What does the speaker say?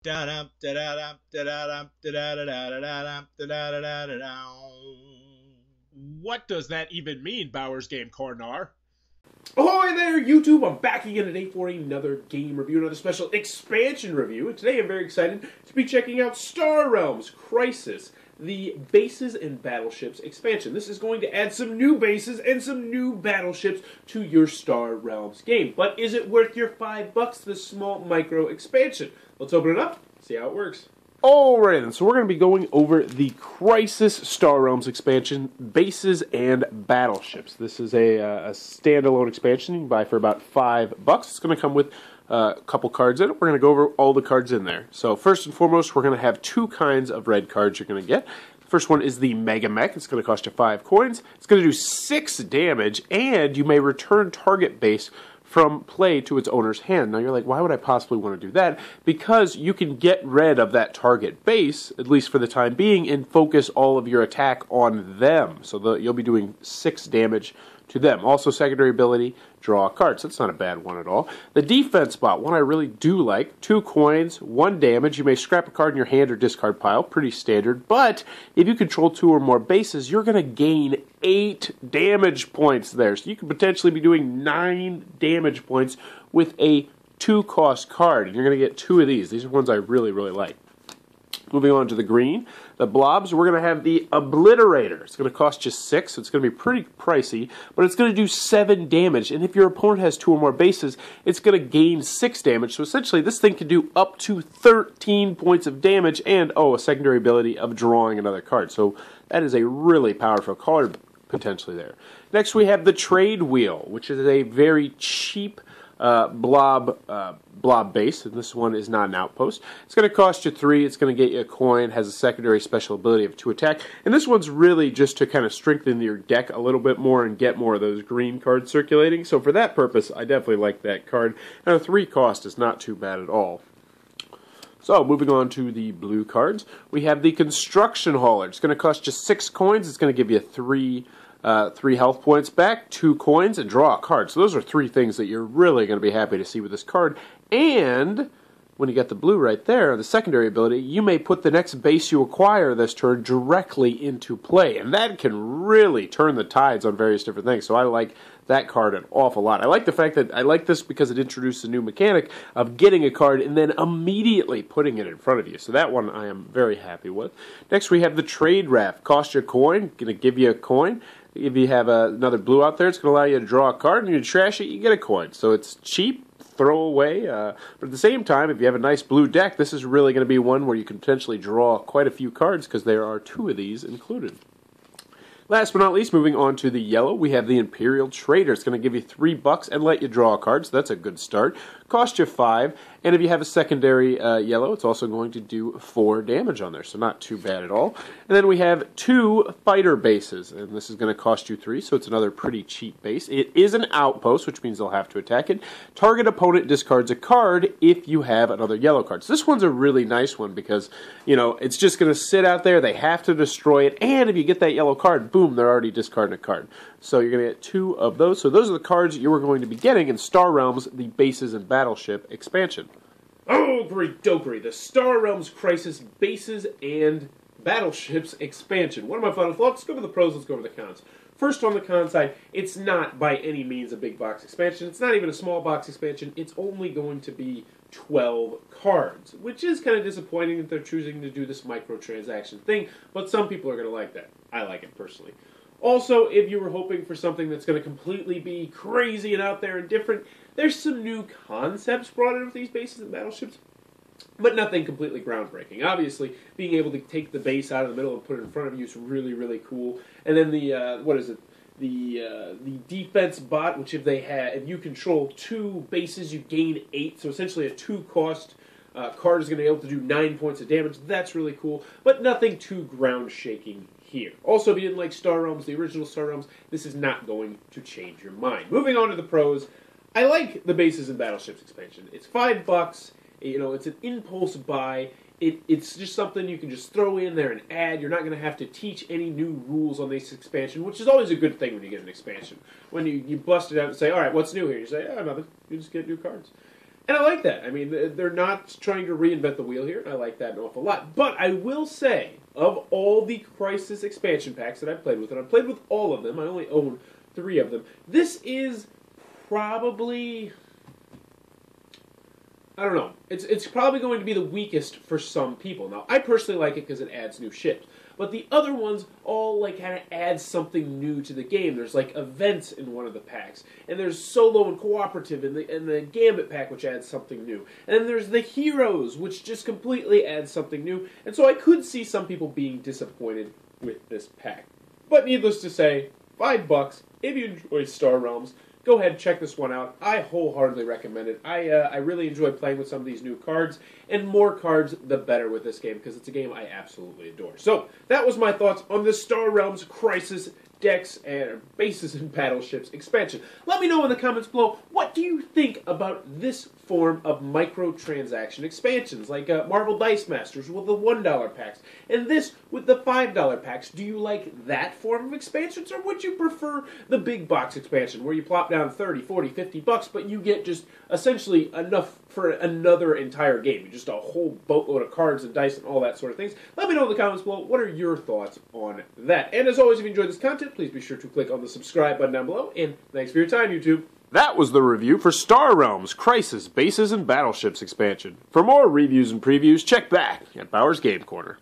What does that even mean, Bowers Game Corner? Ahoy there, YouTube! I'm back again today for another game review, another special expansion review. And today I'm very excited to be checking out Star Realms Crisis, the Bases and Battleships expansion. This is going to add some new bases and some new battleships to your Star Realms game. But is it worth your $5, this small micro expansion? Let's open it up, see how it works. Alright then, so we're going to be going over the Crisis Star Realms expansion, Bases and Battleships. This is a standalone expansion you can buy for about $5. It's going to come with a couple cards in it. We're going to go over all the cards in there. So first and foremost, we're going to have two kinds of red cards you're going to get. First one is the Mega Mech. It's going to cost you 5 coins. It's going to do 6 damage, and you may return target base from play to its owner's hand. Now you're like, why would I possibly want to do that? Because you can get rid of that target base, at least for the time being, and focus all of your attack on them. So you'll be doing 6 damage to them. Also, secondary ability, draw a card. So that's not a bad one at all. The defense bot, one I really do like. 2 coins, 1 damage. You may scrap a card in your hand or discard pile. Pretty standard. But if you control 2 or more bases, you're going to gain 8 damage points there. So you could potentially be doing 9 damage points with a 2-cost card. And you're going to get 2 of these. These are ones I really, really like. Moving on to the green, the blobs, we're going to have the Obliterator. It's going to cost you 6, so it's going to be pretty pricey, but it's going to do 7 damage, and if your opponent has 2 or more bases, it's going to gain 6 damage, so essentially this thing can do up to 13 points of damage, and, a secondary ability of drawing another card. So that is a really powerful card potentially there. Next we have the Trade Wheel, which is a very cheap blob base, and this one is not an outpost. It's going to cost you 3, it's going to get you a coin, has a secondary special ability of 2 attack, and this one's really just to kind of strengthen your deck a little bit more and get more of those green cards circulating, so for that purpose, I definitely like that card, and a 3 cost is not too bad at all. So, moving on to the blue cards, we have the Construction Hauler. It's going to cost you 6 coins, it's going to give you 3 health points back, 2 coins, and draw a card. So those are 3 things that you're really going to be happy to see with this card. And when you get the blue right there, the secondary ability, you may put the next base you acquire this turn directly into play. And that can really turn the tides on various different things. So I like that card an awful lot. I like the fact that I like this because it introduced a new mechanic of getting a card and then immediately putting it in front of you. So that one I am very happy with. Next we have the Trade Raft. Cost you a coin, going to give you a coin. If you have another blue out there, it's going to allow you to draw a card, and you trash it, you get a coin. So it's cheap, throw away, but at the same time, if you have a nice blue deck, this is really going to be one where you can potentially draw quite a few cards because there are 2 of these included. Last but not least, moving on to the yellow, we have the Imperial Trader. It's going to give you $3 and let you draw a card, so that's a good start. Cost you 5, and if you have a secondary yellow, it's also going to do 4 damage on there, so not too bad at all. And then we have 2 fighter bases, and this is going to cost you 3, so it's another pretty cheap base. It is an outpost, which means they'll have to attack it. Target opponent discards a card if you have another yellow card. So this one's a really nice one because, it's just going to sit out there, they have to destroy it, and if you get that yellow card, boom, they're already discarding a card. So you're going to get 2 of those. So those are the cards you are going to be getting in Star Realms, the Bases and Battleship expansion. Oh, great dokery, the Star Realms Crisis Bases and Battleships expansion. What are my final thoughts? Let's go over the pros, let's go over the cons. First, on the con side, it's not by any means a big box expansion. It's not even a small box expansion. It's only going to be 12 cards, which is kind of disappointing that they're choosing to do this microtransaction thing, but some people are going to like that. I like it personally. Also, if you were hoping for something that's going to completely be crazy and out there and different, there's some new concepts brought in with these bases and battleships, but nothing completely groundbreaking. Obviously, being able to take the base out of the middle and put it in front of you is really, really cool. And then the, the defense bot, which if you control 2 bases, you gain 8, so essentially a 2-cost card is going to be able to do 9 points of damage. That's really cool, but nothing too ground-shaking here. Also, if you didn't like Star Realms, the original Star Realms, this is not going to change your mind. Moving on to the pros, I like the Bases and Battleships expansion. It's $5, it's an impulse buy. It's just something you can just throw in there and add. You're not going to have to teach any new rules on this expansion, which is always a good thing when you get an expansion. When you bust it out and say, all right, what's new here? You say, oh, nothing. You just get new cards. And I like that. I mean, they're not trying to reinvent the wheel here. I like that an awful lot. But I will say, of all the Crisis expansion packs that I've played with, and I've played with all of them, I only own 3 of them, this is probably... I don't know. It's probably going to be the weakest for some people. Now, I personally like it because it adds new shit. But the other ones all like kind of add something new to the game. There's like events in one of the packs, and there's solo and cooperative in the Gambit pack, which adds something new. And then there's the heroes, which just completely adds something new. And so I could see some people being disappointed with this pack. But needless to say, $5 if you enjoy Star Realms. Go ahead and check this one out. I wholeheartedly recommend it. I really enjoy playing with some of these new cards, and more cards, the better with this game, because it's a game I absolutely adore. So, that was my thoughts on the Star Realms Crisis decks and bases and battleships expansion. Let me know in the comments below, what do you think about this form of microtransaction expansions, like Marvel Dice Masters with the $1 packs, and this with the $5 packs? Do you like that form of expansions, or would you prefer the big box expansion, where you plop down 30, 40, 50 bucks, but you get just essentially enough for another entire game, just a whole boatload of cards and dice and all that sort of things? Let me know in the comments below, what are your thoughts on that? And as always, if you enjoyed this content, please be sure to click on the subscribe button down below, and thanks for your time, YouTube. That was the review for Star Realms Crisis Bases and Battleships expansion. For more reviews and previews, check back at Bauer's Game Corner.